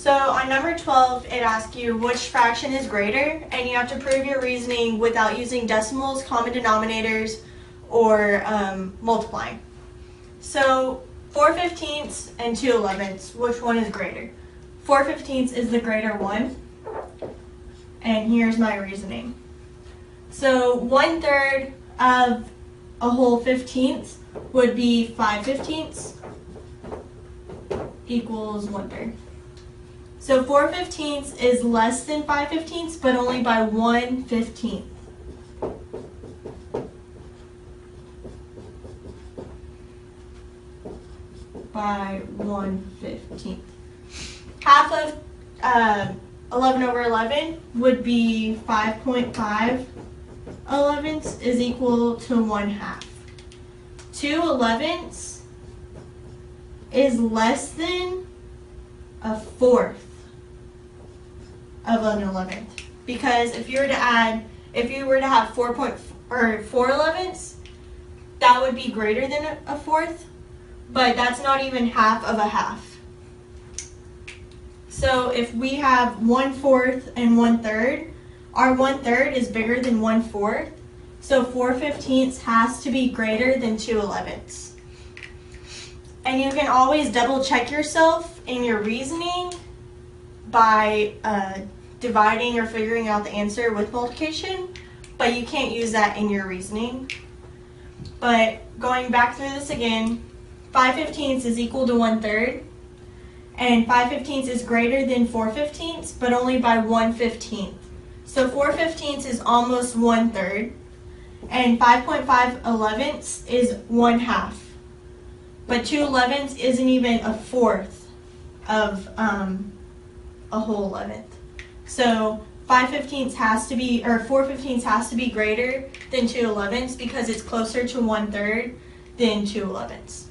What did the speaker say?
So on number 12, it asks you which fraction is greater, and you have to prove your reasoning without using decimals, common denominators, or multiplying. So 4/15 and 2/11, which one is greater? 4/15 is the greater one, and here's my reasoning. So 1/3 of a whole 15th would be 5/15 equals 1/3. So 4/15 is less than 5/15, but only by 1/15. By 1/15. Half of 11/11 would be 5.5 11ths is equal to 1/2. 2/11ths is less than 1/4 of an 11th, because if you were to have 4.11ths, that would be greater than 1/4, but that's not even half of a half. So if we have 1/4 and 1/3, our 1/3 is bigger than 1/4, so 4/15 has to be greater than 2/11ths. And you can always double check yourself in your reasoning by dividing or figuring out the answer with multiplication, but you can't use that in your reasoning. But going back through this again, 5/15 is equal to 1/3, and 5/15 is greater than 4/15, but only by 1/15. So 4/15 is almost 1/3, and 5.5 11ths is 1/2. But 2/11ths isn't even 1/4 of a whole 11th. So 5/15 has to be, or 4/15 has to be greater than 2/11ths because it's closer to 1/3 than 2/11ths.